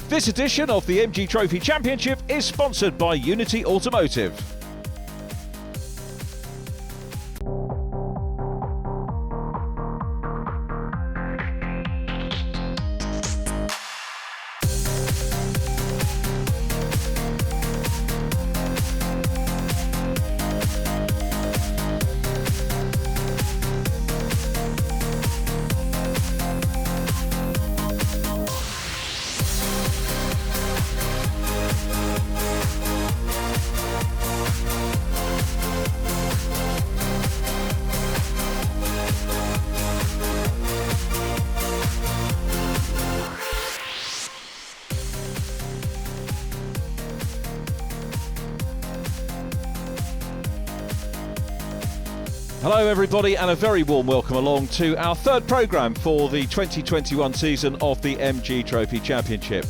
This edition of the MG Trophy Championship is sponsored by Unity Automotive. Hello everybody and a very warm welcome along to our third programme for the 2021 season of the MG Trophy Championship.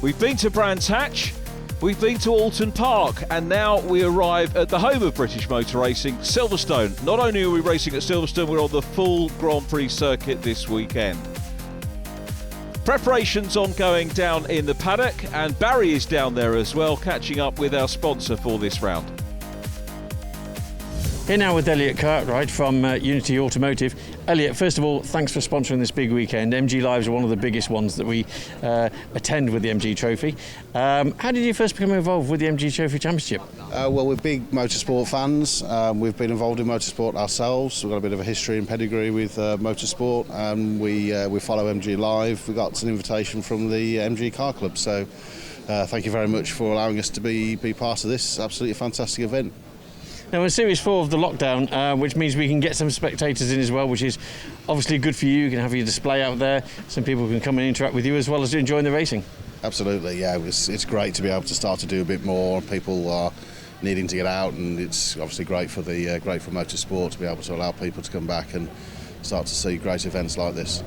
We've been to Brands Hatch, we've been to Alton Park, and now we arrive at the home of British motor racing, Silverstone. Not only are we racing at Silverstone, we're on the full Grand Prix circuit this weekend. Preparations ongoing down in the paddock, and Barry is down there as well, catching up with our sponsor for this round. Here now with Elliot Cartwright from Unity Automotive. Elliot, first of all, thanks for sponsoring this big weekend. MG Lives are one of the biggest ones that we attend with the MG Trophy. How did you first become involved with the MG Trophy Championship? Well, we're big motorsport fans. We've been involved in motorsport ourselves. We've got a bit of a history and pedigree with motorsport, and we follow MG Live. We got an invitation from the MG Car Club, so thank you very much for allowing us to be part of this absolutely fantastic event. Now we're in Series 4 of the lockdown, which means we can get some spectators in as well, which is obviously good for you. You can have your display out there. Some people can come and interact with you as well as enjoying the racing. Absolutely, yeah. It's great to be able to start to do a bit more. People are needing to get out, and it's obviously great for motorsport to be able to allow people to come back and start to see great events like this.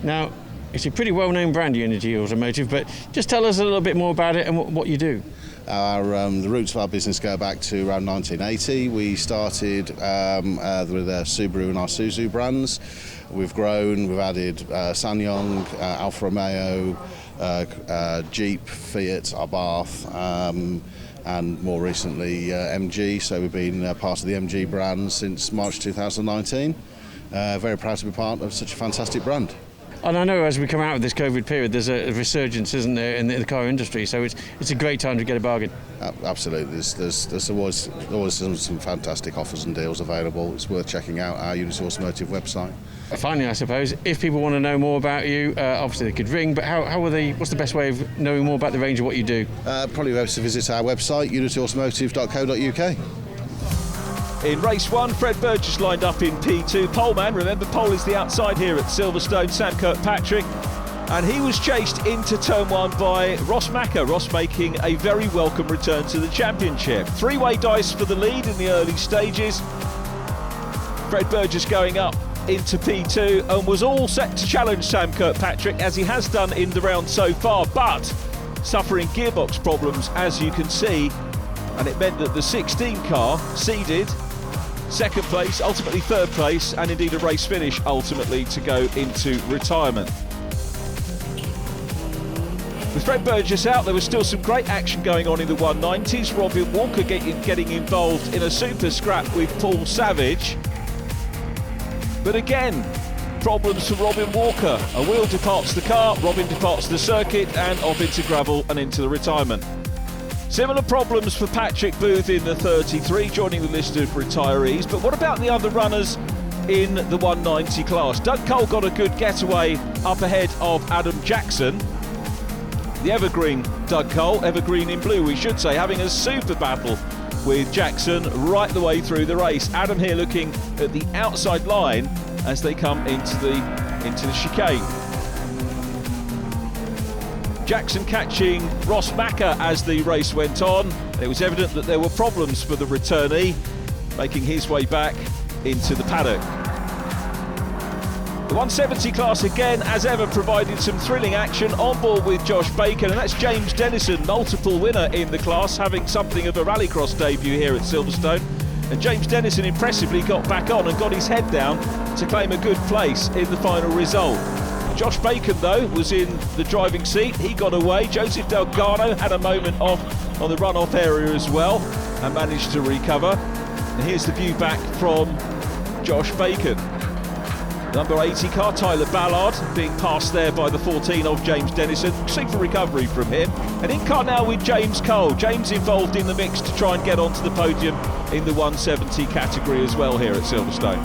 Now, it's a pretty well-known brand, Unity Automotive, but just tell us a little bit more about it and what you do. The roots of our business go back to around 1980. We started with Subaru and Isuzu brands. We've grown, we've added SsangYong, Alfa Romeo, Jeep, Fiat, Abarth, and more recently MG. So we've been part of the MG brand since March 2019. Very proud to be part of such a fantastic brand. And I know as we come out of this COVID period, there's a resurgence, isn't there, in the car industry? So it's a great time to get a bargain. Absolutely. There's always some fantastic offers and deals available. It's worth checking out our Unity Automotive website. Finally, I suppose, if people want to know more about you, obviously they could ring, but what's the best way of knowing more about the range of what you do? Probably best to visit our website, unityautomotive.co.uk. In race 1, Fred Burgess lined up in P2. Poleman, remember pole is the outside here at Silverstone, Sam Kirkpatrick. And he was chased into turn 1 by Ross Macker. Ross making a very welcome return to the championship. Three-way dice for the lead in the early stages. Fred Burgess going up into P2 and was all set to challenge Sam Kirkpatrick, as he has done in the round so far, but suffering gearbox problems, as you can see. And it meant that the 16 car ceded second place, ultimately third place, and indeed a race finish ultimately to go into retirement. With Fred Burgess out, there was still some great action going on in the 190s. Robin Walker getting involved in a super scrap with Paul Savage. But again, problems for Robin Walker. A wheel departs the car, Robin departs the circuit, and off into gravel and into the retirement. Similar problems for Patrick Booth in the 33, joining the list of retirees. But what about the other runners in the 190 class? Doug Cole got a good getaway up ahead of Adam Jackson. The evergreen Doug Cole, evergreen in blue we should say, having a super battle with Jackson right the way through the race. Adam here looking at the outside line as they come into the chicane. Jackson catching Ross Macker as the race went on. It was evident that there were problems for the returnee, making his way back into the paddock. The 170 class again, as ever, provided some thrilling action on board with Josh Bacon, and that's James Dennison, multiple winner in the class, having something of a rallycross debut here at Silverstone. And James Dennison impressively got back on and got his head down to claim a good place in the final result. Josh Bacon, though, was in the driving seat. He got away. Joseph Delgado had a moment off on the run-off area as well and managed to recover. And here's the view back from Josh Bacon. Number 80 car, Tyler Ballard, being passed there by the 14 of James Dennison. Super recovery from him. And in car now with James Cole. James involved in the mix to try and get onto the podium in the 170 category as well here at Silverstone.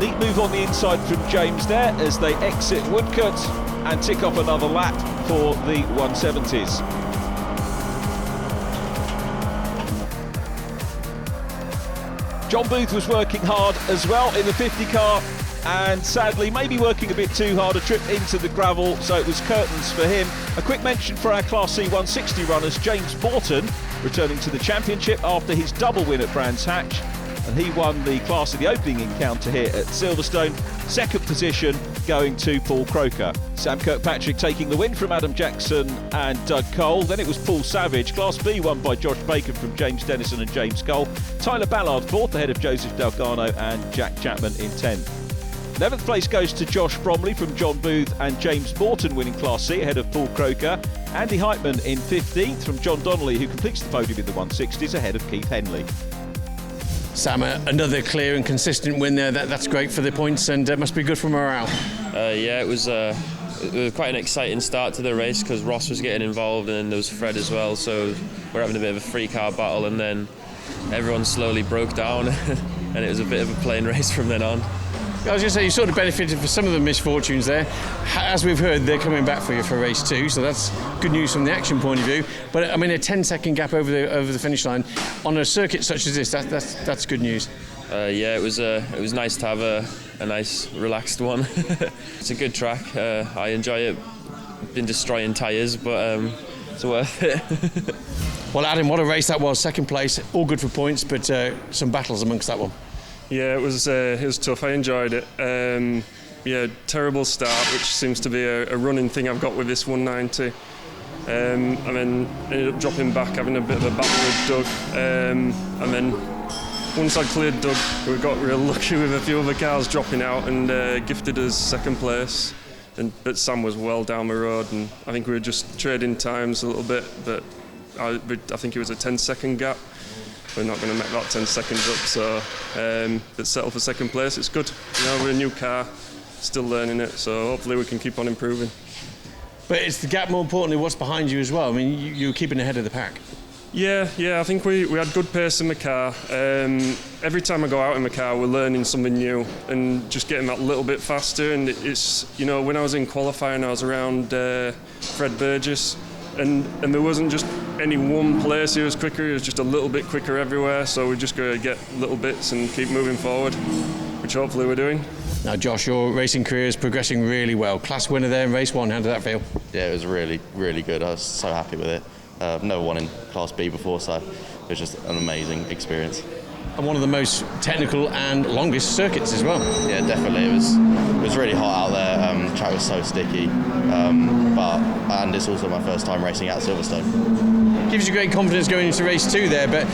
Neat move on the inside from James there as they exit Woodcote and tick off another lap for the 170s. John Booth was working hard as well in the 50 car and sadly maybe working a bit too hard, a trip into the gravel, so it was curtains for him. A quick mention for our Class C 160 runners, James Morton returning to the championship after his double win at Brands Hatch, and he won the class of the opening encounter here at Silverstone. Second position going to Paul Croker. Sam Kirkpatrick taking the win from Adam Jackson and Doug Cole. Then it was Paul Savage. Class B won by Josh Bacon from James Dennison and James Cole. Tyler Ballard fourth ahead of Joseph Delgado and Jack Chapman in 10th. 11th place goes to Josh Bromley from John Booth and James Morton winning Class C ahead of Paul Croker. Andy Heitman in 15th from John Donnelly, who completes the podium in the 160s ahead of Keith Henley. Sam, another clear and consistent win there. That's great for the points and must be good for morale. Yeah, it was quite an exciting start to the race because Ross was getting involved and then there was Fred as well, so we're having a bit of a free car battle, and then everyone slowly broke down and it was a bit of a plain race from then on. I was going to say, you sort of benefited for some of the misfortunes there. As we've heard, they're coming back for you for race 2, so that's good news from the action point of view. But I mean, a 10-second gap over the finish line on a circuit such as this, that's good news. Yeah, it was nice to have a nice relaxed one. It's a good track. I enjoy it. Been destroying tyres, but it's worth it. Well, Adam, what a race that was. Second place, all good for points, but some battles amongst that one. Yeah, it was tough. I enjoyed it. Yeah, terrible start, which seems to be a running thing I've got with this 190. And then ended up dropping back, having a bit of a battle with Doug. And then once I cleared Doug, we got real lucky with a few other cars dropping out and gifted us second place. But Sam was well down the road, and I think we were just trading times a little bit. But I think it was a 10-second gap. We're not going to make that 10 seconds up, so but settle for second place. It's good. You know, we're a new car, still learning it, so hopefully we can keep on improving. But it's the gap, more importantly, what's behind you as well. I mean, you're keeping ahead of the pack. Yeah, I think we had good pace in the car. Every time I go out in the car, we're learning something new and just getting that little bit faster. And it's, you know, when I was in qualifying, I was around Fred Burgess. And there wasn't just any one place he was quicker, he was just a little bit quicker everywhere, so we just got to get little bits and keep moving forward, which hopefully we're doing. Now Josh, your racing career is progressing really well. Class winner there in race 1, how did that feel? Yeah, it was really, really good. I was so happy with it. Never won in Class B before, so it was just an amazing experience. And one of the most technical and longest circuits as well. Yeah, definitely. It was really hot out there. Track was so sticky, and it's also my first time racing at Silverstone. Gives you great confidence going into race 2 there, but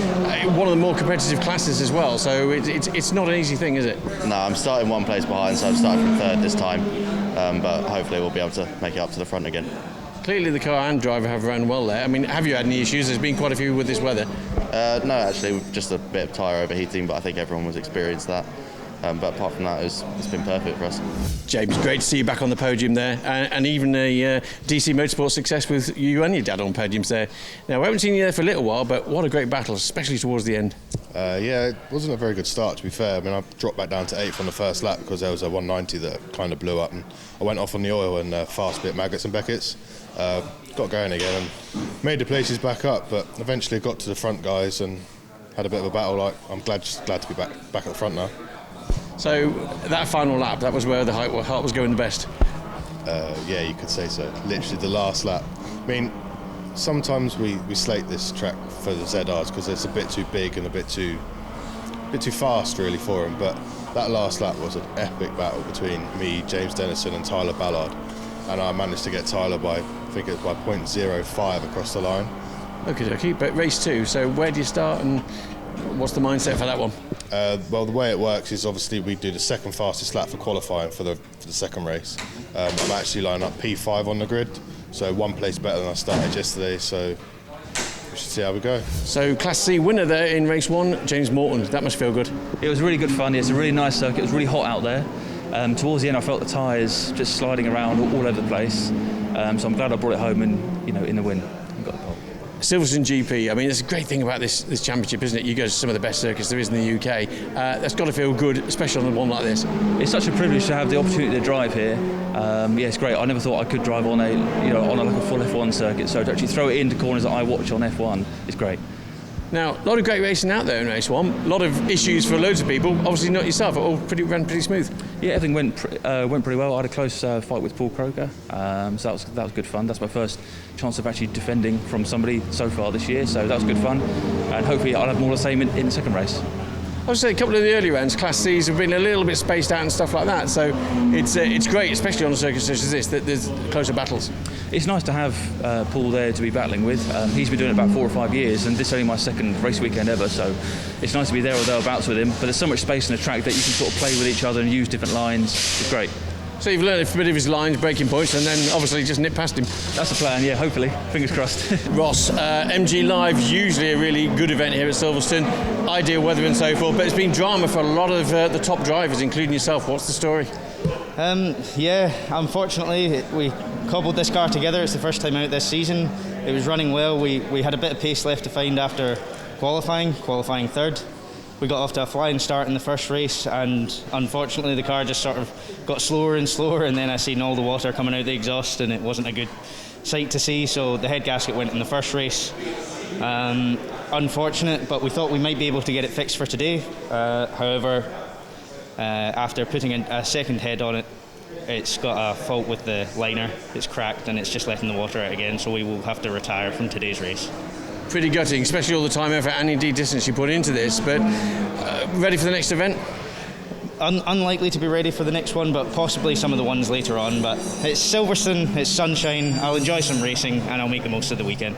one of the more competitive classes as well. So it's not an easy thing, is it? No, I'm starting one place behind, so I'm starting from third this time. But hopefully we'll be able to make it up to the front again. Clearly the car and driver have run well there. I mean, have you had any issues? There's been quite a few with this weather. No, actually, just a bit of tyre overheating, but I think everyone was experienced that. But apart from that, it's been perfect for us. James, great to see you back on the podium there, and even a DC Motorsport success with you and your dad on podiums there. Now, we haven't seen you there for a little while, but what a great battle, especially towards the end. Yeah, it wasn't a very good start, to be fair. I mean, I dropped back down to 8th on the first lap because there was a 190 that kind of blew up, and I went off on the oil and fast bit Maggots and Beckett's. Got going again and made the places back up, but eventually got to the front guys and had a bit of a battle. I'm glad to be back at the front now. So that final lap, that was where the heart was going the best? Yeah, you could say so. Literally the last lap. I mean, sometimes we slate this track for the ZRs because it's a bit too big and a bit too fast really for them, but that last lap was an epic battle between me, James Dennison and Tyler Ballard, and I managed to get Tyler by, I think it was by 0.05 across the line. Okay, but race 2, so where do you start and what's the mindset for that one? Well, the way it works is obviously we do the second fastest lap for qualifying for the second race. I'm actually lining up P5 on the grid, so one place better than I started yesterday, so we should see how we go. So Class C winner there in race 1, James Morton. That must feel good. It was really good fun. It's a really nice circuit. It was really hot out there. Towards the end, I felt the tyres just sliding around all over the place. So I'm glad I brought it home and, in the win. And got the pole. Silverstone GP, I mean, it's a great thing about this championship, isn't it? You go to some of the best circuits there is in the UK. That's got to feel good, especially on one like this. It's such a privilege to have the opportunity to drive here. It's great. I never thought I could drive on a full F1 circuit. So to actually throw it into corners that I watch on F1 is great. Now, a lot of great racing out there in race 1. A lot of issues for loads of people. Obviously not yourself. It all ran pretty smooth. Yeah, everything went pretty well. I had a close fight with Paul Croker, so that was good fun. That's my first chance of actually defending from somebody so far this year, so that was good fun. And hopefully I'll have more of the same in the second race. I would say a couple of the early rounds, Class C's have been a little bit spaced out and stuff like that, so it's great, especially on a circuit such as this, that there's closer battles. It's nice to have Paul there to be battling with. He's been doing it about 4 or 5 years, and this is only my second race weekend ever, so it's nice to be there or thereabouts with him. But there's so much space in the track that you can sort of play with each other and use different lines. It's great. So you've learned a bit of his lines, breaking points, and then obviously just nip past him. That's the plan, yeah, hopefully. Fingers crossed. Ross, MG Live, usually a really good event here at Silverstone, ideal weather and so forth, but it's been drama for a lot of the top drivers, including yourself. What's the story? Unfortunately, we cobbled this car together. It's the first time out this season. It was running well. We had a bit of pace left to find after qualifying third. We got off to a flying start in the first race, and unfortunately the car just sort of got slower and slower, and then I seen all the water coming out the exhaust, and it wasn't a good sight to see, so the head gasket went in the first race. Unfortunate, but we thought we might be able to get it fixed for today. However, after putting a second head on it, it's got a fault with the liner. It's cracked and it's just letting the water out again, so we will have to retire from today's race. Pretty gutting, especially all the time, effort and indeed distance you put into this, but ready for the next event? Unlikely to be ready for the next one, but possibly some of the ones later on. But it's Silverstone, it's sunshine, I'll enjoy some racing and I'll make the most of the weekend.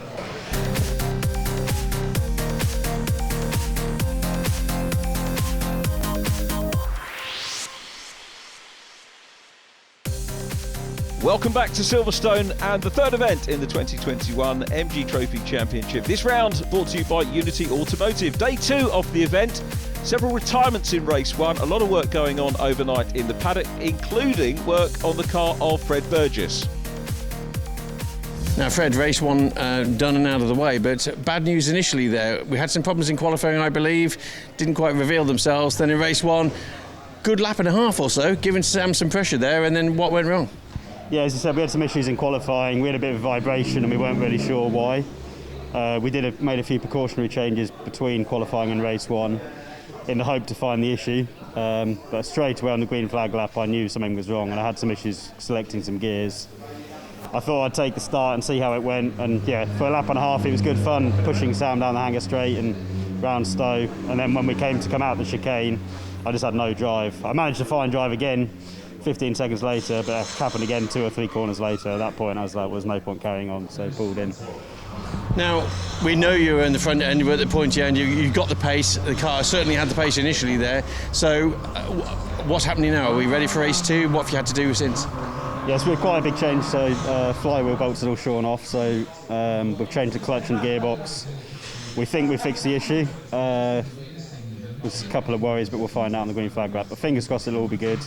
Welcome back to Silverstone and the third event in the 2021 MG Trophy Championship. This round brought to you by Unity Automotive. Day 2 of the event, several retirements in race 1, a lot of work going on overnight in the paddock, including work on the car of Fred Burgess. Now Fred, race 1 done and out of the way, but bad news initially there. We had some problems in qualifying, I believe, didn't quite reveal themselves. Then in race 1, good lap and a half or so, giving Sam some pressure there, and then what went wrong? Yeah, as I said, we had some issues in qualifying. We had a bit of vibration and we weren't really sure why. We made a few precautionary changes between qualifying and race 1 in the hope to find the issue. But straight away on the green flag lap, I knew something was wrong and I had some issues selecting some gears. I thought I'd take the start and see how it went. And yeah, for a lap and a half, it was good fun pushing Sam down the hanger straight and round Stowe. And then when we came to come out the chicane, I just had no drive. I managed to find drive again 15 seconds later, but it happened again 2 or 3 corners later. At that point I was like, there's no point carrying on, so pulled in. Now, we know you were in the front end, you were at the pointy end, you got the pace, the car certainly had the pace initially there, so what's happening now? Are we ready for race 2? What have you had to do since? Yes, we had quite a big change, so flywheel bolts are all shorn off, so we've changed the clutch and gearbox. We think we fixed the issue. There's a couple of worries, but we'll find out on the green flag lap, but fingers crossed it'll all be good.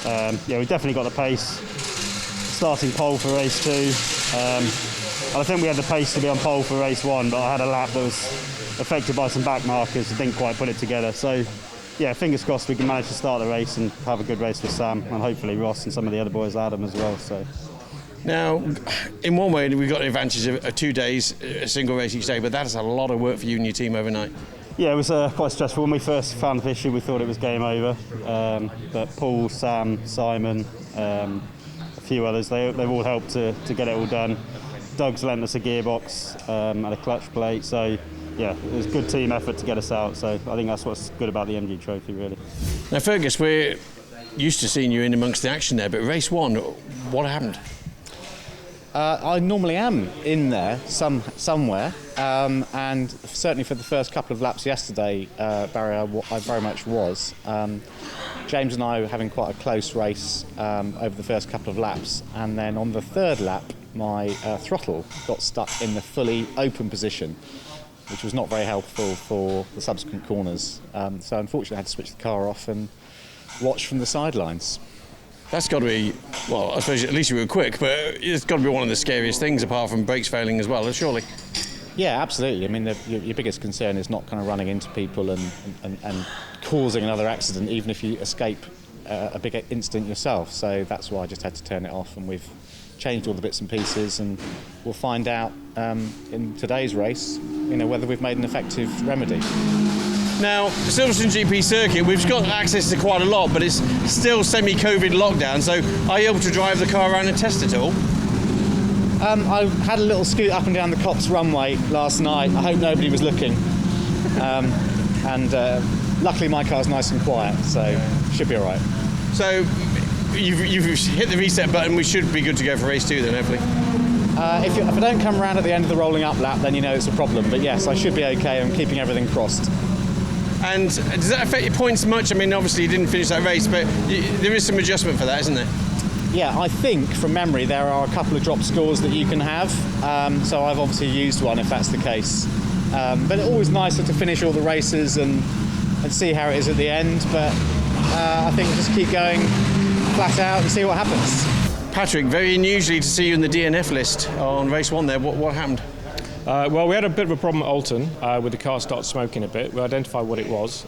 We definitely got the pace, starting pole for race 2. I think we had the pace to be on pole for race 1, but I had a lap that was affected by some back markers and didn't quite put it together. So, yeah, fingers crossed we can manage to start the race and have a good race with Sam and hopefully Ross and some of the other boys, Adam as well. So. Now, in one way, we've got the advantage of 2 days, a single race each day, but that is a lot of work for you and your team overnight. Yeah, it was quite stressful. When we first found the issue, we thought it was game over. But Paul, Sam, Simon, a few others, they've all helped to get it all done. Doug's lent us a gearbox and a clutch plate. So, yeah, it was a good team effort to get us out. So I think that's what's good about the MG Trophy, really. Now, Fergus, we're used to seeing you in amongst the action there, but race 1, what happened? I normally am in there somewhere, and certainly for the first couple of laps yesterday, Barry, I very much was. James and I were having quite a close race over the first couple of laps, and then on the third lap, my throttle got stuck in the fully open position, which was not very helpful for the subsequent corners. So unfortunately I had to switch the car off and watch from the sidelines. That's got to be, well, I suppose at least you were quick, but it's got to be one of the scariest things apart from brakes failing as well, surely. Yeah, absolutely. I mean, your biggest concern is not kind of running into people and causing another accident, even if you escape a big incident yourself. So that's why I just had to turn it off, and we've changed all the bits and pieces, and we'll find out in today's race, whether we've made an effective remedy. Now, the Silverstone GP circuit, we've got access to quite a lot, but it's still semi-COVID lockdown, so are you able to drive the car around and test it all? I had a little scoot up and down the Cops runway last night. I hope nobody was looking. Luckily my car's nice and quiet, so should be all right. So you've hit the reset button, we should be good to go for race 2 then, hopefully. If I don't come around at the end of the rolling up lap, then it's a problem. But yes, I should be okay. I'm keeping everything crossed. And does that affect your points much? I mean, obviously you didn't finish that race, but there is some adjustment for that, isn't there? Yeah, I think from memory there are a couple of drop scores that you can have. So I've obviously used one if that's the case. But it's always nicer to finish all the races and see how it is at the end. But I think just keep going flat out and see what happens. Patrick, very unusually to see you in the DNF list on race 1 there. What happened? Well, we had a bit of a problem at Alton with the car started smoking a bit. We identified what it was.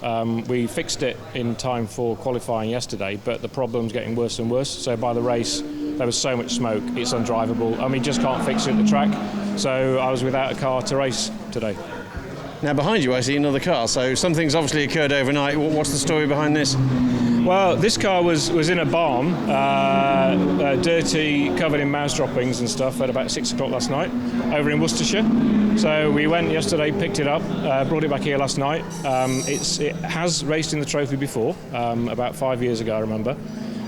We fixed it in time for qualifying yesterday, but the problem's getting worse and worse. So by the race, there was so much smoke, it's undrivable, and we just can't fix it at the track. So I was without a car to race today. Now behind you I see another car, so something's obviously occurred overnight. What's the story behind this? Well, this car was in a barn, dirty, covered in mouse droppings and stuff at about 6 o'clock last night over in Worcestershire. So we went yesterday, picked it up, brought it back here last night. It has raced in the trophy before, about 5 years ago I remember.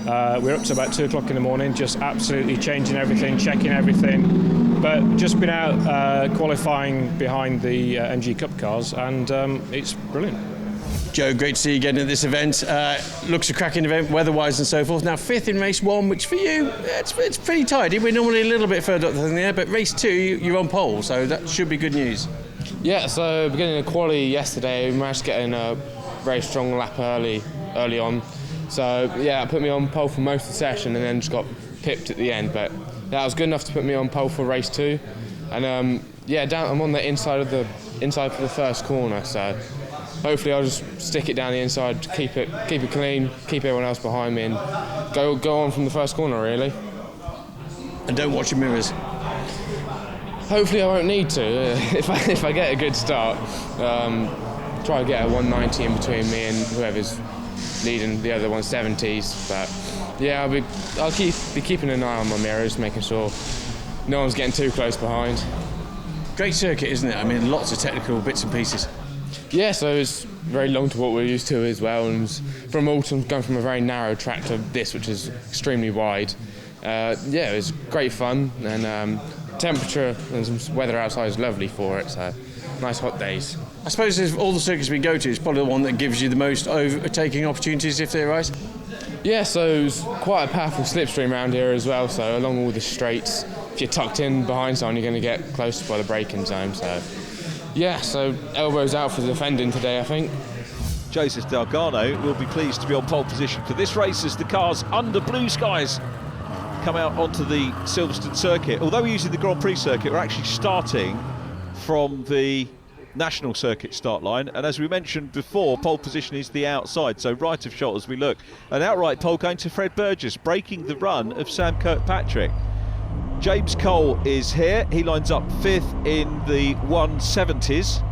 We're up to about 2 o'clock in the morning, just absolutely changing everything, checking everything. But just been out qualifying behind the MG Cup cars, and it's brilliant. Joe, great to see you again at this event. Looks a cracking event, weather-wise and so forth. Now, 5th in race 1, which for you, it's pretty tidy. We're normally a little bit further up than there, but race 2, you're on pole, so that should be good news. Yeah, so beginning of quali yesterday, we managed to get in a very strong lap early on. So, yeah, it put me on pole for most of the session and then just got pipped at the end. But that was good enough to put me on pole for race 2. And, I'm on the inside for the first corner, so hopefully I'll just stick it down the inside, keep it clean, keep everyone else behind me, and go on from the first corner, really. And don't watch your mirrors. Hopefully I won't need to. If I get a good start, try to get a 190 in between me and whoever's leading the other 170s. But yeah, I'll be keeping an eye on my mirrors, making sure no one's getting too close behind. Great circuit, isn't it? I mean, lots of technical bits and pieces. Yeah, so it's very long to what we're used to as well, and from Alton going from a very narrow track to this, which is extremely wide. It was great fun, and temperature and some weather outside is lovely for it, so nice hot days. I suppose of all the circuits we go to, it's probably the one that gives you the most overtaking opportunities if they arise. Yeah, so it's quite a powerful slipstream around here as well, so along all the straights, if you're tucked in behind someone, you're going to get close by the braking zone, so yeah, so elbows out for the defending today, I think. Joseph Delgado will be pleased to be on pole position for this race as the cars under blue skies come out onto the Silverstone circuit. Although we're using the Grand Prix circuit, we're actually starting from the national circuit start line, and as we mentioned before, pole position is the outside, so right of shot as we look. An outright pole going to Fred Burgess, breaking the run of Sam Kirkpatrick. James Cole is here, he lines up 5th in the 170s,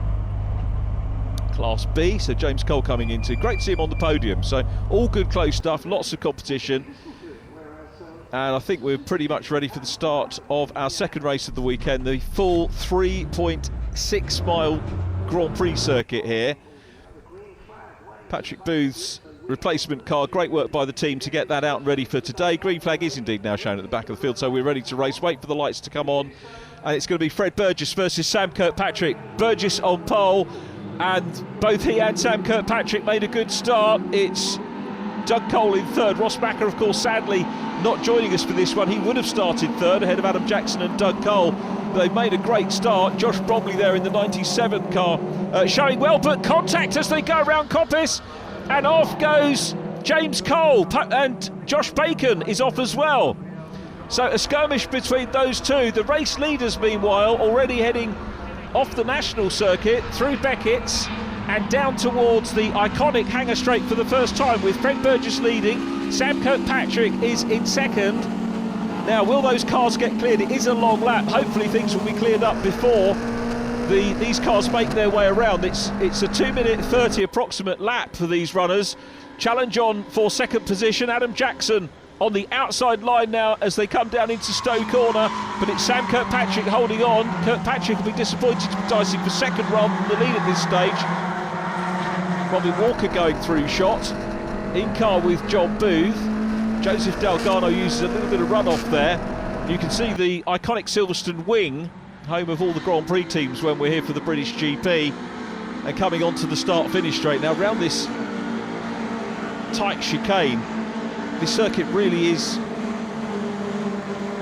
Class B, so James Cole coming into. Great to see him on the podium, so all good close stuff, lots of competition. And I think we're pretty much ready for the start of our second race of the weekend, the full 3.6 mile Grand Prix circuit here. Patrick Booth's replacement car. Great work by the team to get that out and ready for today. Green flag is indeed now shown at the back of the field, so we're ready to race. Wait for the lights to come on, and it's going to be Fred Burgess versus Sam Kirkpatrick. Burgess on pole, and both he and Sam Kirkpatrick made a good start. It's Doug Cole in third. Ross Backer, of course, sadly not joining us for this one. He would have started third ahead of Adam Jackson and Doug Cole. They've made a great start. Josh Bromley there in the 97 car, showing well, but contact as they go around Coppice, and off goes James Cole, and Josh Bacon is off as well. So a skirmish between those two. The race leaders, meanwhile, already heading off the national circuit through Beckett's and down towards the iconic Hangar Straight for the first time, with Fred Burgess leading. Sam Kirkpatrick is in second. Now, will those cars get cleared? It is a long lap. Hopefully things will be cleared up before these cars make their way around. It's a 2-minute 30 approximate lap for these runners. Challenge on for second position. Adam Jackson on the outside line now as they come down into Stowe Corner, but it's Sam Kirkpatrick holding on. Kirkpatrick will be disappointed to be dicing for second rather than the lead at this stage. Robbie Walker going through shot. In car with John Booth. Joseph Delgado uses a little bit of runoff there. You can see the iconic Silverstone wing, home of all the Grand Prix teams when we're here for the British GP, and coming onto the start-finish straight. Now, around this tight chicane, this circuit really is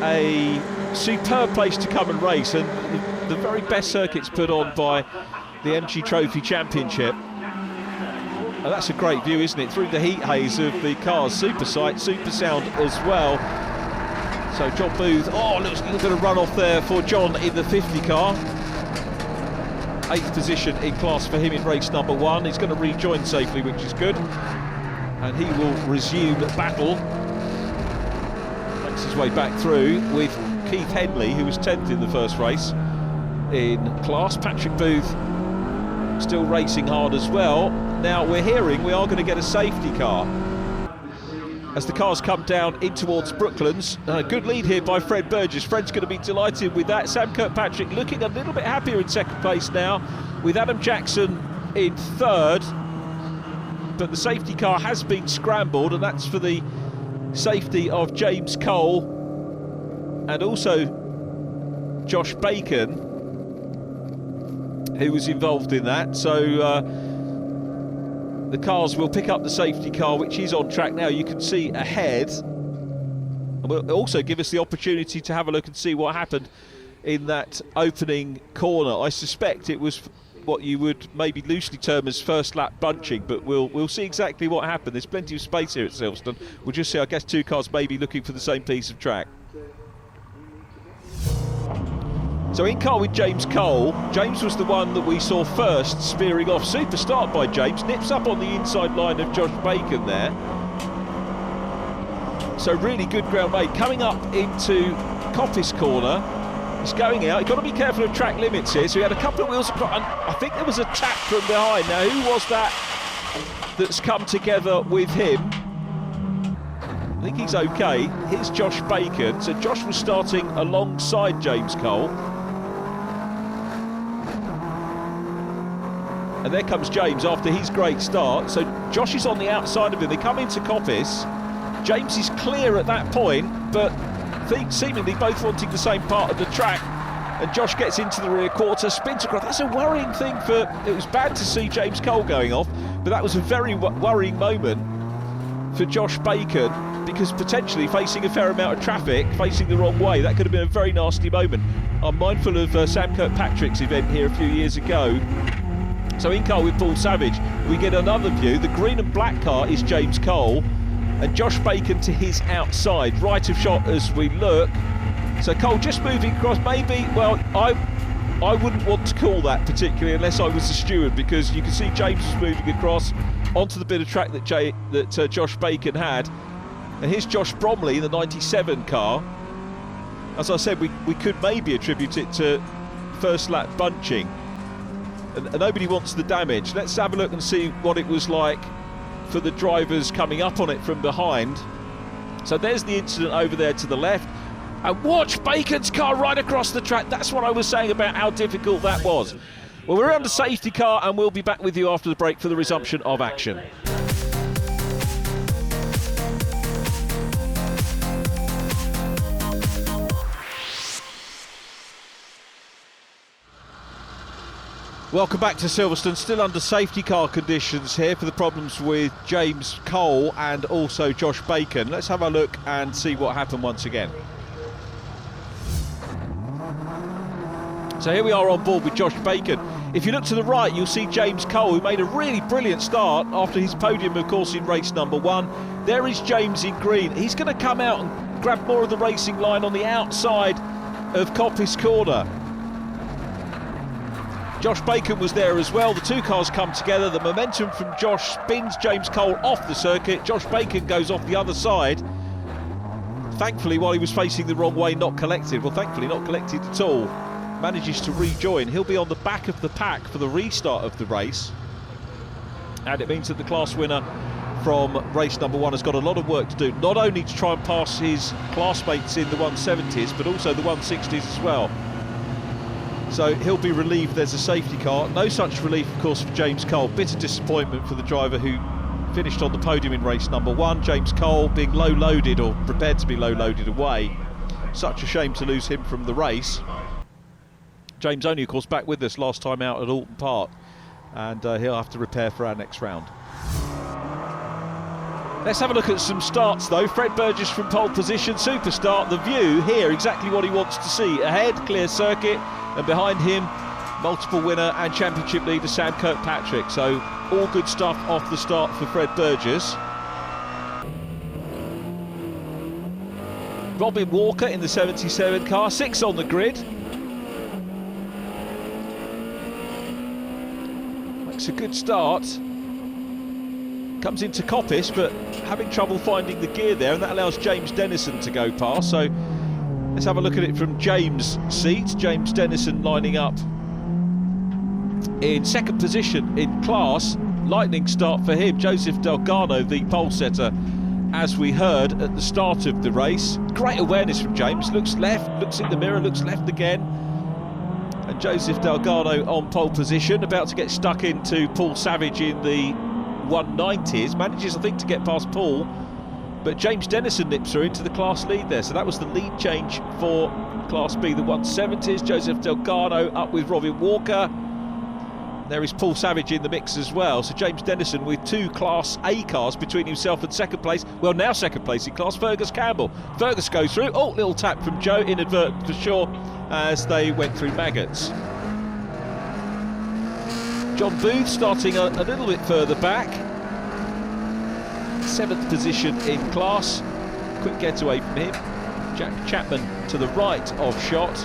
a superb place to come and race, and the very best circuits put on by the MG Trophy Championship. And that's a great view, isn't it? Through the heat haze of the cars. Super sight, super sound as well. So John Booth, looks a little bit of run off there for John in the 50 car. 8th position in class for him in race number 1. He's going to rejoin safely, which is good. And he will resume battle. Makes his way back through with Keith Henley, who was 10th in the first race in class. Patrick Booth still racing hard as well. Now we're hearing we are going to get a safety car as the cars come down in towards Brooklands. A good lead here by Fred Burgess. Fred's going to be delighted with that. Sam Kirkpatrick looking a little bit happier in second place now, with Adam Jackson in third. But the safety car has been scrambled, and that's for the safety of James Cole and also Josh Bacon, who was involved in that. So the cars will pick up the safety car, which is on track now. You can see ahead. And will also give us the opportunity to have a look and see what happened in that opening corner. I suspect it was what you would maybe loosely term as first lap bunching, but we'll see exactly what happened. There's plenty of space here at Silverstone. We'll just see, I guess, two cars maybe looking for the same piece of track. So in car with James Cole. James was the one that we saw first spearing off. Super start by James, nips up on the inside line of Josh Bacon there. So really good ground made. Coming up into Coppice Corner, he's going out. You've got to be careful of track limits here. So he had a couple of wheels across, and I think there was a tap from behind. Now who was that that's come together with him? I think he's okay. Here's Josh Bacon. So Josh was starting alongside James Cole. And there comes James after his great start. So Josh is on the outside of him. They come into Coppice. James is clear at that point, but seemingly both wanting the same part of the track. And Josh gets into the rear quarter, spins across. That's a worrying thing it was bad to see James Cole going off, but that was a very worrying moment for Josh Bacon, because potentially facing a fair amount of traffic, facing the wrong way, that could have been a very nasty moment. I'm mindful of Sam Kirkpatrick's event here a few years ago. So in car with Paul Savage, we get another view. The green and black car is James Cole, and Josh Bacon to his outside, right of shot as we look. So Cole just moving across, maybe, well, I wouldn't want to call that particularly unless I was the steward, because you can see James was moving across onto the bit of track that Josh Bacon had. And here's Josh Bromley in the 97 car. As I said, we could maybe attribute it to first lap bunching. And nobody wants the damage. Let's have a look and see what it was like for the drivers coming up on it from behind. So there's the incident over there to the left. And watch Bacon's car right across the track. That's what I was saying about how difficult that was. Well, we're under safety car, and we'll be back with you after the break for the resumption of action. Welcome back to Silverstone, still under safety car conditions here for the problems with James Cole and also Josh Bacon. Let's have a look and see what happened once again. So here we are on board with Josh Bacon. If you look to the right, you'll see James Cole, who made a really brilliant start after his podium, of course, in race number 1. There is James in green. He's going to come out and grab more of the racing line on the outside of Coppice Corner. Josh Bacon was there as well. The two cars come together. The momentum from Josh spins James Cole off the circuit. Josh Bacon goes off the other side. Thankfully, while he was facing the wrong way, not collected. Well, thankfully, not collected at all. Manages to rejoin. He'll be on the back of the pack for the restart of the race. And it means that the class winner from race number 1 has got a lot of work to do. Not only to try and pass his classmates in the 170s, but also the 160s as well. So he'll be relieved there's a safety car. No such relief, of course, for James Cole. Bitter disappointment for the driver who finished on the podium in race number 1. James Cole being low-loaded, or prepared to be low-loaded away. Such a shame to lose him from the race. James only, of course, back with us last time out at Alton Park. And he'll have to repair for our next round. Let's have a look at some starts, though. Fred Burgess from pole position, super start. The view here, exactly what he wants to see. Ahead, clear circuit. And behind him, multiple winner and championship leader Sam Kirkpatrick. So all good stuff off the start for Fred Burgess. Robin Walker in the 77 car, 6 on the grid. Makes a good start. Comes into Coppice, but having trouble finding the gear there, and that allows James Dennison to go past. So let's have a look at it from James' seat. James Dennison lining up in second position in class. Lightning start for him. Joseph Delgado, the pole setter, as we heard at the start of the race. Great awareness from James. Looks left, looks in the mirror, looks left again. And Joseph Delgado on pole position, about to get stuck into Paul Savage in the 190s. Manages, I think, to get past Paul. But James Dennison nips through into the class lead there. So that was the lead change for Class B, the 170s. Joseph Delgado up with Robin Walker. There is Paul Savage in the mix as well. So James Dennison with 2 Class A cars between himself and second place. Well, now second place in class, Fergus Campbell. Fergus goes through. Oh, little tap from Joe, inadvertent for sure, as they went through maggots. John Booth starting a little bit further back. 7th position in class. Quick getaway from him. Jack Chapman to the right of shot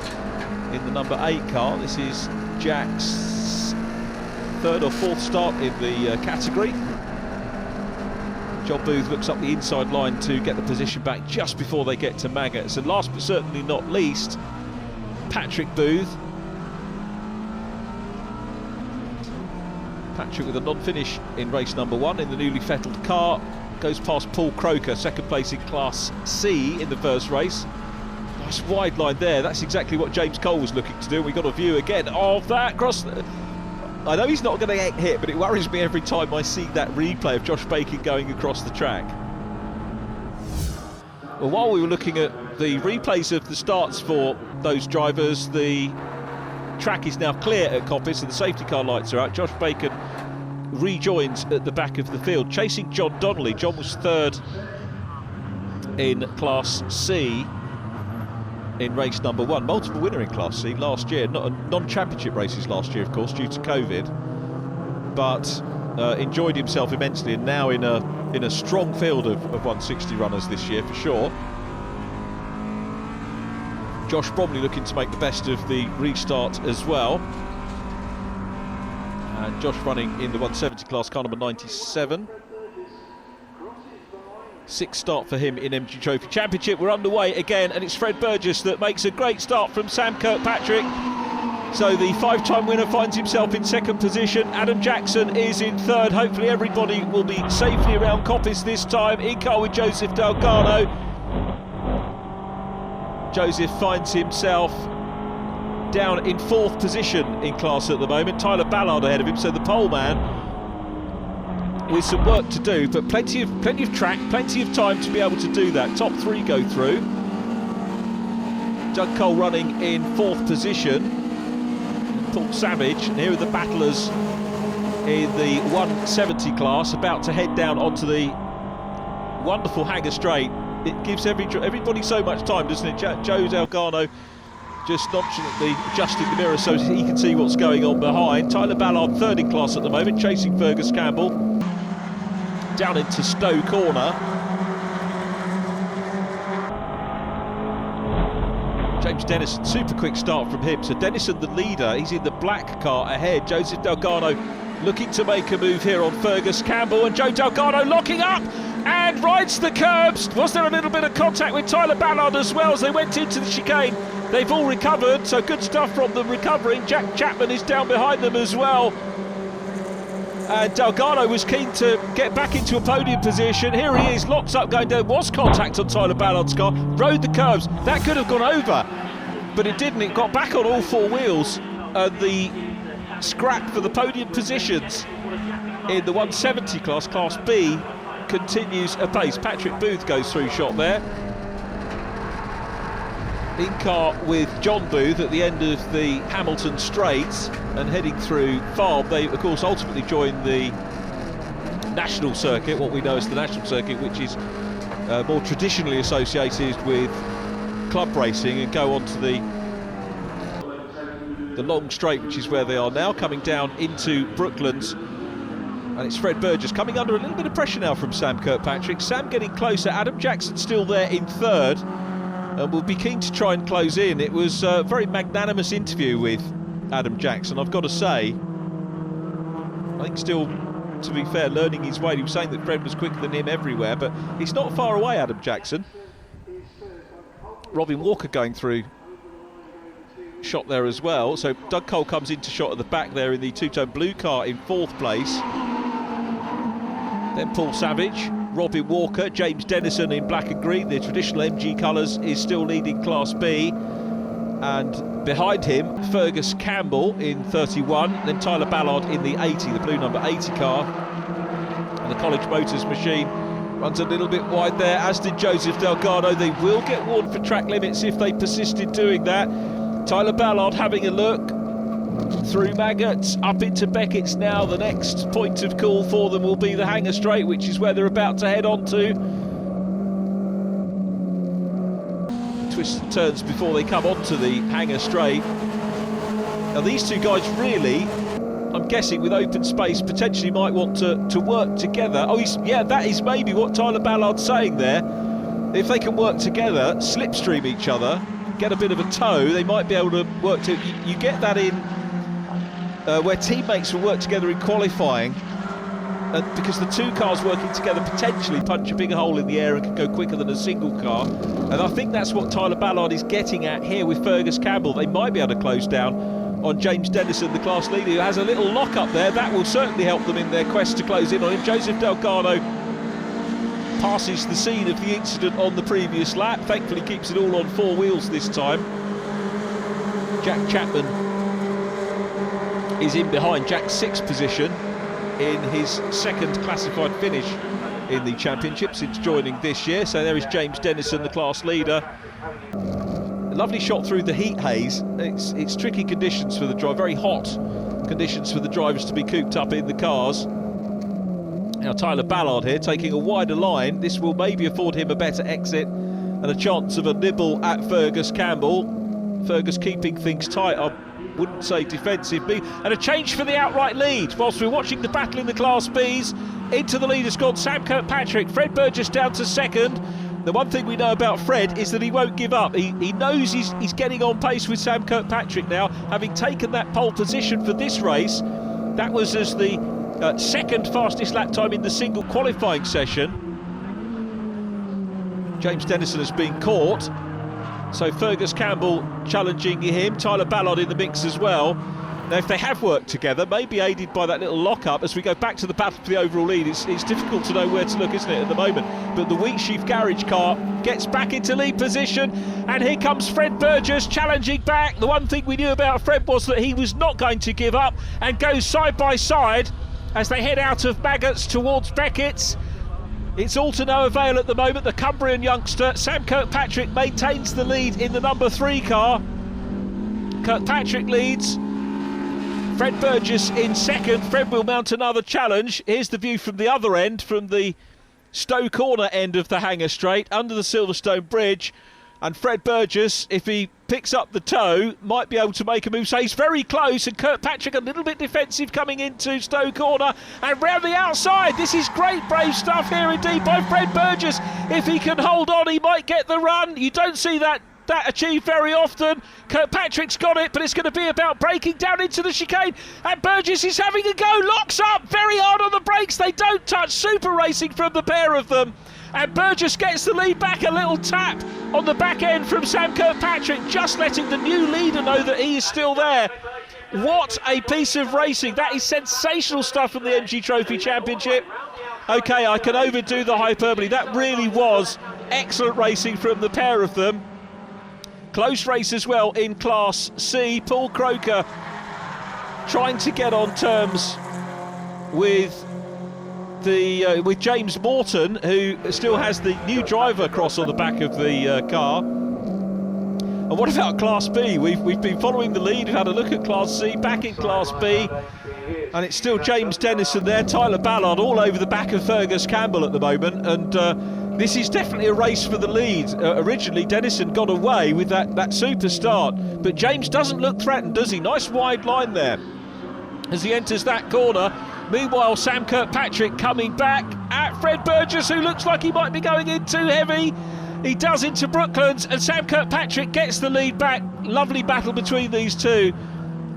in the number 8 car. This is Jack's 3rd or 4th start in the category. John Booth looks up the inside line to get the position back just before they get to maggots. And last but certainly not least, Patrick Booth. Patrick with a non-finish in race number 1 in the newly fettled car. Goes past Paul Croker, second place in Class C in the first race. Nice wide line there. That's exactly what James Cole was looking to do. We got a view again of that cross. I know he's not going to get hit, but it worries me every time I see that replay of Josh Bacon going across the track. Well, while we were looking at the replays of the starts for those drivers, the track is now clear at Coppice and the safety car lights are out. Josh Bacon rejoins at the back of the field, chasing John Donnelly. John was 3rd in Class C in race number 1. Multiple winner in Class C last year. Not non-championship races last year, of course, due to COVID, but enjoyed himself immensely, and now in a strong field of 160 runners this year for sure. Josh Bromley looking to make the best of the restart as well. And Josh running in the 170 class, car number 97. 6th start for him in MG Trophy Championship. We're underway again, and it's Fred Burgess that makes a great start from Sam Kirkpatrick. So the 5-time winner finds himself in 2nd position. Adam Jackson is in 3rd. Hopefully everybody will be safely around Coppice this time. In car with Joseph Delgado. Joseph finds himself down in 4th position in class at the moment. Tyler Ballard ahead of him, so the pole man with some work to do, but plenty of track, plenty of time to be able to do that. Top 3 go through. Doug Cole running in 4th position. Paul Savage. And here are the battlers in the 170 class, about to head down onto the wonderful Hanger Straight. It gives everybody so much time, doesn't it? Joe Delgado just nonchalantly adjusting the mirror so he can see what's going on behind. Tyler Ballard third in class at the moment, chasing Fergus Campbell down into Stowe Corner. James Dennison, super quick start from him. So Dennison, the leader, he's in the black car ahead. Joseph Delgado looking to make a move here on Fergus Campbell, and Joe Delgado locking up and rides the curbs. Was there a little bit of contact with Tyler Ballard as well as they went into the chicane? They've all recovered, so good stuff from them recovering. Jack Chapman is down behind them as well. And Delgado was keen to get back into a podium position. Here he is, locks up, going down. Was contact on Tyler Ballard's car, rode the curbs. That could have gone over, but it didn't. It got back on all four wheels. The scrap for the podium positions in the 170 class, Class B, continues apace. Patrick Booth goes through shot there. In car with John Booth at the end of the Hamilton Straight and heading through Farm. They, of course, ultimately join the national circuit, what we know as the national circuit, which is more traditionally associated with club racing, and go on to the long straight, which is where they are now, coming down into Brooklands. And it's Fred Burgess coming under a little bit of pressure now from Sam Kirkpatrick. Sam getting closer, Adam Jackson still there in third, and we'll be keen to try and close in. It was a very magnanimous interview with Adam Jackson, I've got to say. I think still, to be fair, learning his way. He was saying that Fred was quicker than him everywhere, but he's not far away, Adam Jackson. Robin Walker going through shot there as well. So Doug Cole comes into shot at the back there in the two-tone blue car in fourth place. Then Paul Savage, Robin Walker, James Dennison in black and green, the traditional MG colours, is still leading Class B. And behind him, Fergus Campbell in 31, then Tyler Ballard in the 80, the blue number 80 car. And the College Motors machine runs a little bit wide there, as did Joseph Delgado. They will get warned for track limits if they persist in doing that. Tyler Ballard having a look through Maggots up into Beckett's now. The next point of call for them will be the Hanger Straight, which is where they're about to head on to. Twists and turns before they come onto the Hanger Straight. Now these two guys really, I'm guessing with open space, potentially might want to work together. Oh, yeah, that is maybe what Tyler Ballard's saying there. If they can work together, slipstream each other, get a bit of a tow, they might be able to work to. You get that in where teammates will work together in qualifying, because the two cars working together potentially punch a bigger hole in the air and can go quicker than a single car. And I think that's what Tyler Ballard is getting at here with Fergus Campbell. They might be able to close down on James Dennison, the class leader, who has a little lock up there. That will certainly help them in their quest to close in on him. Joseph Delgado passes the scene of the incident on the previous lap, thankfully keeps it all on four wheels this time. Jack Chapman is in behind. Jack's sixth position in his second classified finish in the championship since joining this year. So there is James Dennison, the class leader. A lovely shot through the heat haze. It's tricky conditions for the driver, very hot conditions for the drivers to be cooped up in the cars. Now Tyler Ballard here taking a wider line. This will maybe afford him a better exit and a chance of a nibble at Fergus Campbell. Fergus keeping things tight, I wouldn't say defensively. And a change for the outright lead. Whilst we're watching the battle in the Class Bs, into the lead has gone Sam Kirkpatrick. Fred Burgess down to second. The one thing we know about Fred is that he won't give up. He knows he's getting on pace with Sam Kirkpatrick now, having taken that pole position for this race. That was as the second fastest lap time in the single qualifying session. James Dennison has been caught, so Fergus Campbell challenging him, Tyler Ballard in the mix as well. Now if they have worked together, maybe aided by that little lock-up, as we go back to the battle for the overall lead, it's difficult to know where to look, isn't it, at the moment? But the Wheatsheaf Garage car gets back into lead position, and here comes Fred Burgess challenging back. The one thing we knew about Fred was that he was not going to give up, and goes side by side as they head out of Maggots towards Beckett's. It's all to no avail at the moment. The Cumbrian youngster Sam Kirkpatrick maintains the lead in the number 3 car. Kirkpatrick leads Fred Burgess in second. Fred will mount another challenge. Here's the view from the other end, from the Stowe Corner end of the Hanger Straight, under the Silverstone Bridge. And Fred Burgess, if he picks up the toe, might be able to make a move. So he's very close, and Kirkpatrick a little bit defensive coming into Stowe Corner. And round the outside, this is great brave stuff here indeed by Fred Burgess. If he can hold on, he might get the run. You don't see that achieved very often. Kirkpatrick's got it, but it's going to be about breaking down into the chicane. And Burgess is having a go, locks up very hard on the brakes. They don't touch. Super racing from the pair of them. And Burgess gets the lead back, a little tap on the back end from Sam Kirkpatrick, just letting the new leader know that he is still there. What a piece of racing. That is sensational stuff from the MG Trophy Championship. Okay, I can overdo the hyperbole. That really was excellent racing from the pair of them. Close race as well in Class C. Paul Croker trying to get on terms with James Morton, who still has the new driver cross on the back of the car. And what about Class B? We've been following the lead. We've had a look at Class C, back in Class B, and it's still James Dennison there, Tyler Ballard all over the back of Fergus Campbell at the moment, and this is definitely a race for the lead. Originally Dennison got away with that super start, but James doesn't look threatened, does he? Nice wide line there as he enters that corner. Meanwhile, Sam Kirkpatrick coming back at Fred Burgess, who looks like he might be going in too heavy. He does into Brooklands, and Sam Kirkpatrick gets the lead back. Lovely battle between these two.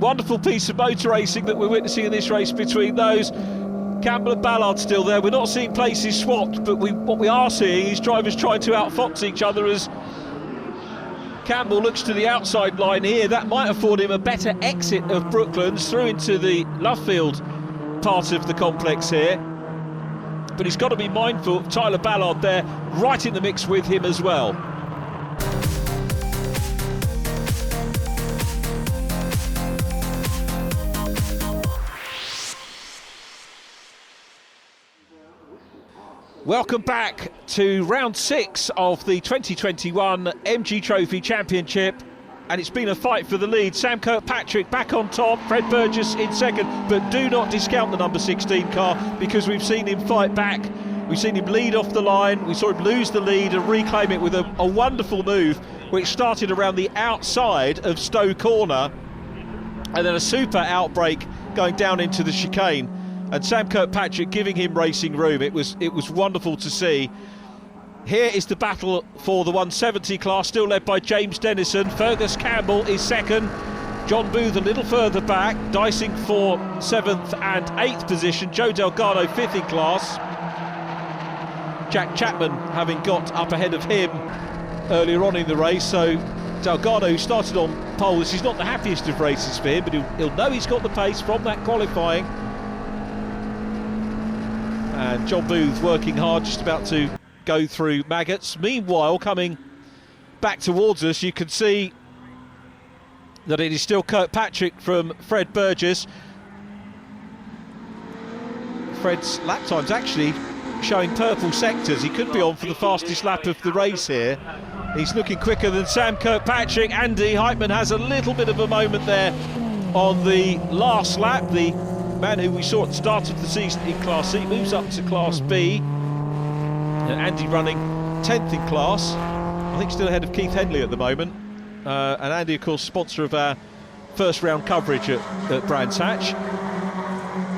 Wonderful piece of motor racing that we're witnessing in this race between those. Campbell and Ballard still there. We're not seeing places swapped, but what we are seeing is drivers trying to outfox each other as Campbell looks to the outside line here. That might afford him a better exit of Brooklands through into the Lovefield part of the complex here, but he's got to be mindful of Tyler Ballard there, right in the mix with him as well. Welcome back to round 6 of the 2021 MG Trophy Championship. And it's been a fight for the lead. Sam Kirkpatrick back on top, Fred Burgess in second, but do not discount the number 16 car, because we've seen him fight back. We've seen him lead off the line, we saw him lose the lead and reclaim it with a wonderful move, which started around the outside of Stowe Corner, and then a super outbreak going down into the chicane, and Sam Kirkpatrick giving him racing room. It was wonderful to see. Here is the battle for the 170 class, still led by James Dennison. Fergus Campbell is second. John Booth a little further back, dicing for 7th and 8th position. Joe Delgado 5th in class. Jack Chapman having got up ahead of him earlier on in the race. So Delgado, who started on pole, this is not the happiest of races for him, but he'll know he's got the pace from that qualifying. And John Booth working hard, just about to go through maggots. Meanwhile, coming back towards us, you can see that it is still Kirkpatrick from Fred Burgess. Fred's lap time's actually showing purple sectors. He could be on for the fastest lap of the race here. He's looking quicker than Sam Kirkpatrick. Andy Heitman has a little bit of a moment there on the last lap. The man who we saw at the start of the season in Class C moves up to Class B. Andy running 10th in class, I think still ahead of Keith Henley at the moment. And Andy, of course, sponsor of our first round coverage at Brands Hatch.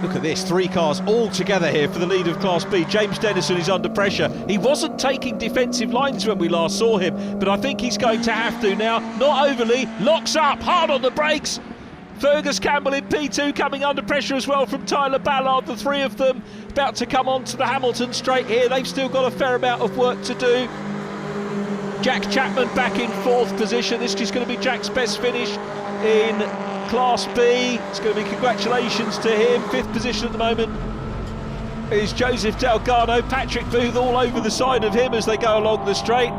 Look at this, 3 cars all together here for the lead of Class B. James Dennison is under pressure. He wasn't taking defensive lines when we last saw him, but I think he's going to have to now. Not overly, locks up, hard on the brakes. Fergus Campbell in P2 coming under pressure as well from Tyler Ballard. The 3 of them about to come on to the Hamilton straight here. They've still got a fair amount of work to do. Jack Chapman back in 4th position. This is going to be Jack's best finish in Class B. It's going to be congratulations to him. 5th position at the moment is Joseph Delgado. Patrick Booth all over the side of him as they go along the straight.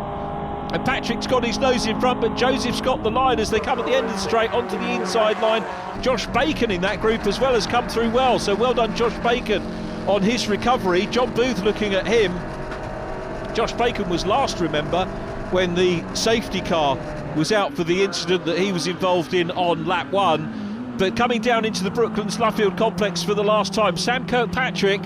And Patrick's got his nose in front, but Joseph's got the line as they come at the end of the straight onto the inside line. Josh Bacon in that group as well has come through well, so well done Josh Bacon on his recovery. John Booth looking at him. Josh Bacon was last, remember, when the safety car was out for the incident that he was involved in on lap 1. But coming down into the Brooklands Luffield complex for the last time, Sam Kirkpatrick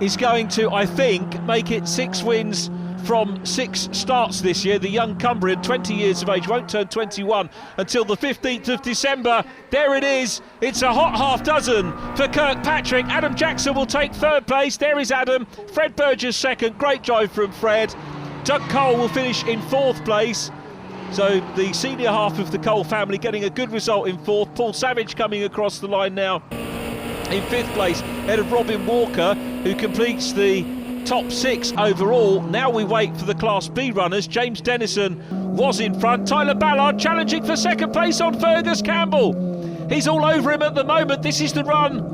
is going to, I think, make it 6 wins from 6 starts this year. The young Cumbrian, 20 years of age, won't turn 21 until the 15th of December. There it is. It's a hot half dozen for Kirkpatrick. Adam Jackson will take 3rd place. There is Adam. Fred Burgess 2nd. Great drive from Fred. Doug Cole will finish in 4th place. So the senior half of the Cole family getting a good result in 4th. Paul Savage coming across the line now in 5th place, ahead of Robin Walker, who completes the top 6 overall. Now we wait for the Class B runners. James Dennison was in front. Tyler Ballard challenging for 2nd place on Fergus Campbell. He's all over him at the moment. This is the run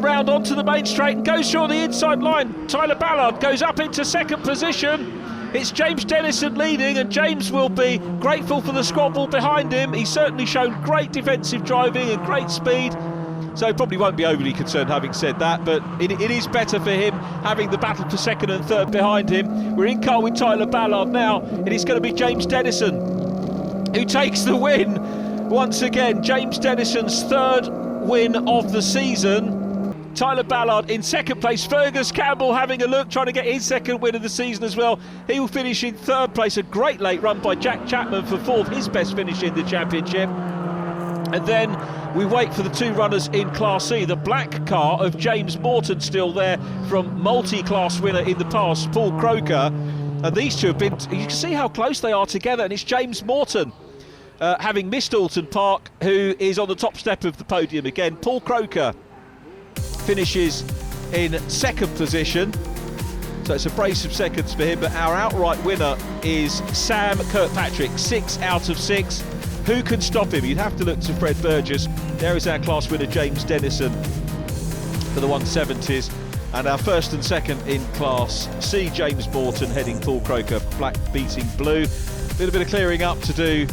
round onto the main straight and goes through on the inside line. Tyler Ballard goes up into 2nd position. It's James Dennison leading, and James will be grateful for the squabble behind him. He's certainly shown great defensive driving and great speed, so he probably won't be overly concerned having said that, but it is better for him having the battle for 2nd and 3rd behind him. We're in car with Tyler Ballard now, and it's going to be James Dennison who takes the win once again. James Dennison's 3rd win of the season. Tyler Ballard in 2nd place. Fergus Campbell having a look, trying to get his 2nd win of the season as well. He will finish in 3rd place. A great late run by Jack Chapman for 4th, his best finish in the championship. And then we wait for the 2 runners in Class C. The black car of James Morton still there from multi-class winner in the past, Paul Croker. And these two have been, you can see how close they are together, and it's James Morton, having missed Alton Park, who is on the top step of the podium again. Paul Croker finishes in 2nd position, so it's a brace of seconds for him, but our outright winner is Sam Kirkpatrick, 6 out of 6. Who can stop him? You'd have to look to Fred Burgess. There is our class winner James Dennison for the 170s, and our 1st and 2nd in Class C, James Morton heading Paul Croker, black beating blue. Little bit of clearing up to do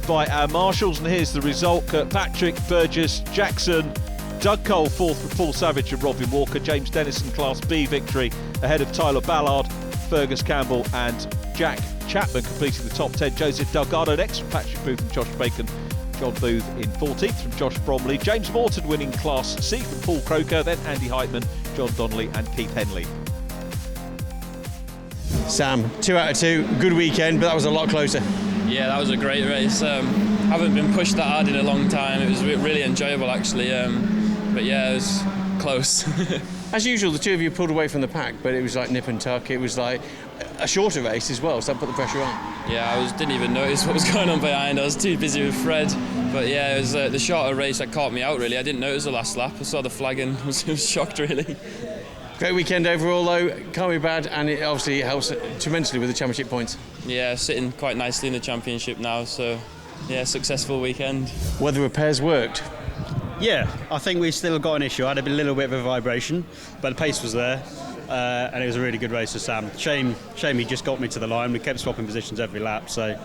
by our marshals, and here's the result. Kirkpatrick, Burgess, Jackson, Doug Cole 4th for Paul Savage and Robin Walker. James Dennison Class B victory ahead of Tyler Ballard, Fergus Campbell and Jack Chapman completing the top 10. Joseph Delgado next from Patrick Booth and Josh Bacon. John Booth in 14th from Josh Bromley. James Morton winning Class C from Paul Croker, then Andy Heitman, John Donnelly and Keith Henley. Sam, 2 out of 2, good weekend, but that was a lot closer. Yeah, that was a great race. Haven't been pushed that hard in a long time. It was really enjoyable actually. But yeah, it was close. As usual, the 2 of you pulled away from the pack, but it was like nip and tuck. It was like a shorter race as well, so that put the pressure on. Yeah, I didn't even notice what was going on behind. I was too busy with Fred. But yeah, it was the shorter race that caught me out really. I didn't notice the last lap. I saw the flag and was shocked really. Great weekend overall though, can't be bad, and it obviously helps tremendously with the championship points. Yeah, sitting quite nicely in the championship now, so yeah, successful weekend. Weather repairs worked. Yeah, I think we still got an issue. I had a little bit of a vibration, but the pace was there, and it was a really good race for Sam. Shame he just got me to the line. We kept swapping positions every lap, so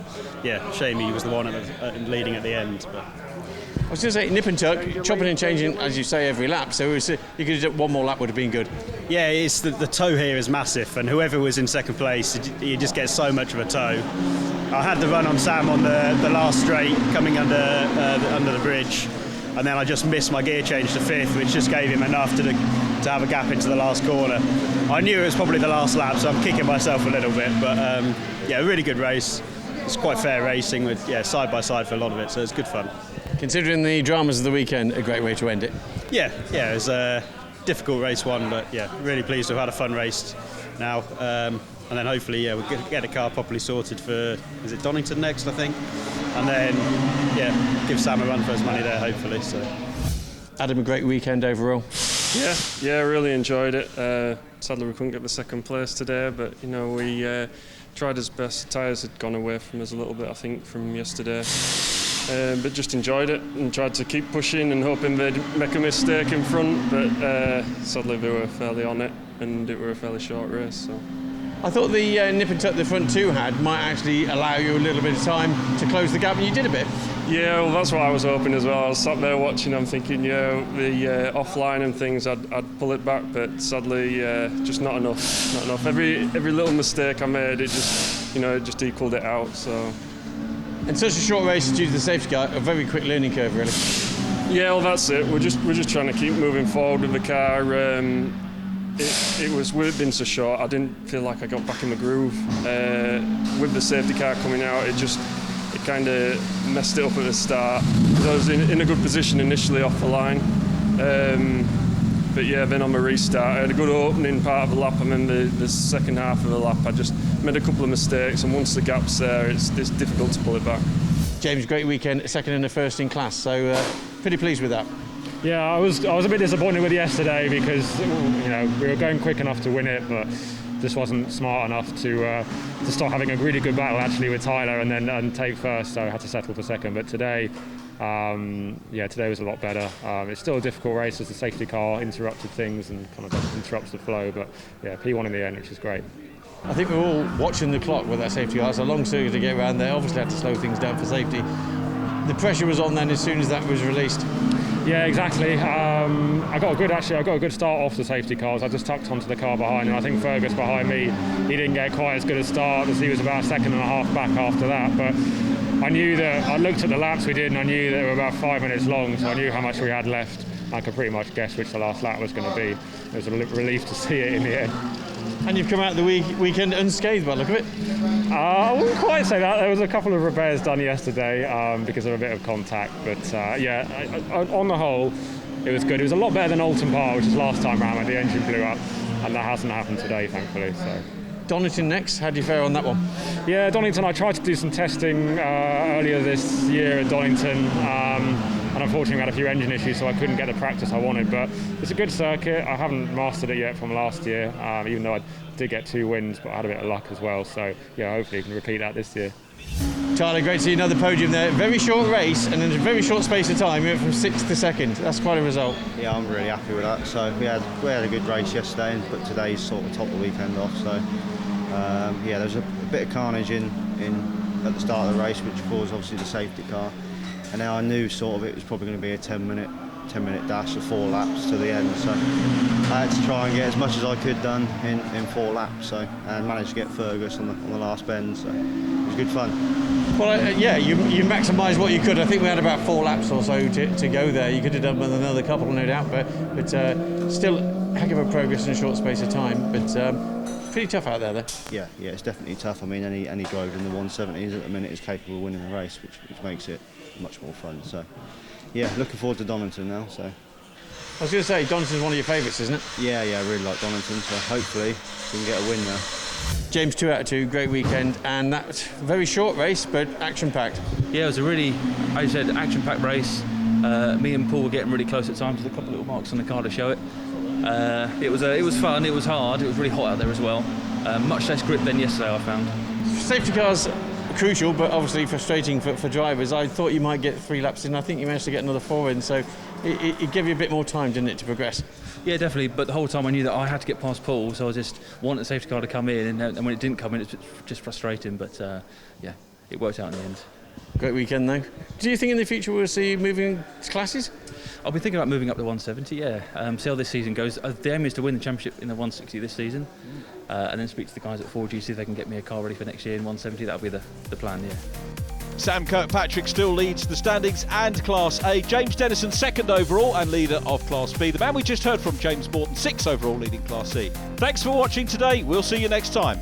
yeah, shame he was the one leading at the end. But I was going to say nip and tuck, chopping and changing, as you say, every lap. So you could have done one more lap would have been good. Yeah, it's the tow here is massive, and whoever was in 2nd place, you just get so much of a tow. I had the run on Sam on the last straight, coming under the bridge, and then I just missed my gear change to 5th, which just gave him enough to have a gap into the last corner. I knew it was probably the last lap, so I'm kicking myself a little bit, but yeah, really good race. It's quite fair racing with side by side for a lot of it, so it's good fun. Considering the dramas of the weekend, a great way to end it. Yeah, it was a difficult race one, but yeah, really pleased to have had a fun race now. And then hopefully, we'll get the car properly sorted for, is it Donington next, I think? And then, give Sam a run for his money there, hopefully. So, Adam, a great weekend overall. Yeah, really enjoyed it. Sadly, we couldn't get the 2nd place today, but we tried as best. Tyres had gone away from us a little bit, I think, from yesterday. But just enjoyed it and tried to keep pushing and hoping they'd make a mistake in front, but sadly they were fairly on it and it were a fairly short race. So I thought the nip and tuck the front 2 had might actually allow you a little bit of time to close the gap, and you did a bit. Yeah, well that's what I was hoping as well. I was sat there watching, I'm thinking, the offline and things, I'd pull it back, but sadly just not enough. Every little mistake I made, it just equaled it out. So And such a short race due to the safety car, a very quick learning curve, really. Yeah, well, that's it. We're just trying to keep moving forward with the car. With it being so short, I didn't feel like I got back in the groove. With the safety car coming out, it kind of messed it up at the start. I was in a good position initially off the line. But yeah, then on my restart, I had a good opening part of the lap, and then the second half of the lap, I just made a couple of mistakes, and once the gap's there, it's difficult to pull it back. James, great weekend, second and a first in class, so pretty pleased with that. Yeah, I was a bit disappointed with yesterday because we were going quick enough to win it, but just wasn't smart enough to start having a really good battle actually with Tyler and take first, so I had to settle for second. But today, today was a lot better. It's still a difficult race as the safety car interrupted things and kind of interrupts the flow, but yeah, P1 in the end, which is great. I think we're all watching the clock with that safety car. It's a long circuit to get around there. Obviously had to slow things down for safety. The pressure was on then as soon as that was released. Yeah, exactly. I got a good start off the safety cars. I just tucked onto the car behind, and I think Fergus behind me, he didn't get quite as good a start as he was about a second and a half back after that. But I knew that I looked at the laps we did, and I knew that they were about 5 minutes long, so I knew how much we had left. I could pretty much guess which the last lap was going to be. It was a relief to see it in the end. And you've come out the weekend unscathed by the look of it? I wouldn't quite say that. There was a couple of repairs done yesterday because of a bit of contact. But on the whole, it was good. It was a lot better than Alton Park, which is last time round when the engine blew up. And that hasn't happened today, thankfully. So. Donington next, how do you fare on that one? Yeah, Donington, I tried to do some testing earlier this year at Donington. And unfortunately we had a few engine issues, so I couldn't get the practice I wanted, but it's a good circuit. I haven't mastered it yet from last year, even though I did get 2 wins, but I had a bit of luck as well, so yeah, hopefully you can repeat that this year. Tyler, great to see another podium there. Very short race, and in a very short space of time, you went from 6th to 2nd. That's quite a result. Yeah, I'm really happy with that. So we had a good race yesterday, but today's sort of topped the weekend off. So there was a bit of carnage in at the start of the race, which caused obviously the safety car. And now I knew sort of it was probably going to be a 10-minute dash of 4 laps to the end. So I had to try and get as much as I could done in 4 laps. So and managed to get Fergus on the last bend. So it was good fun. Well, you maximised what you could. I think we had about 4 laps or so to go there. You could have done with another couple, no doubt, but still a heck of a progress in a short space of time. But pretty tough out there, though. Yeah, it's definitely tough. I mean, any driver in the 170s at the minute is capable of winning the race, which makes it much more fun. So yeah, looking forward to Donington now. So I was going to say, Donington's one of your favourites, isn't it? Yeah, I really like Donington, so hopefully we can get a win there. James, 2 out of 2, great weekend, and that very short race, but action-packed. Yeah, it was a really, as you said, action-packed race. Me and Paul were getting really close at times with a couple of little marks on the car to show it. It was fun, it was hard, it was really hot out there as well. Much less grip than yesterday, I found. Safety cars crucial, but obviously frustrating for drivers. I thought you might get 3 laps in. I think you managed to get another 4 in, so it gave you a bit more time, didn't it, to progress? Yeah, definitely, but the whole time I knew that I had to get past Paul, so I just wanted the safety car to come in, and when it didn't come in, it's just frustrating, but it worked out in the end. Great weekend, though. Do you think in the future we'll see you moving classes? I'll be thinking about moving up to 170, see how this season goes. The aim is to win the championship in the 160 this season, and then speak to the guys at 4G, see if they can get me a car ready for next year in 170. That'll be the plan, yeah. Sam Kirkpatrick still leads the standings and Class A. James Dennison 2nd overall and leader of Class B. The man we just heard from, James Morton, 6th overall, leading Class C. Thanks for watching today. We'll see you next time.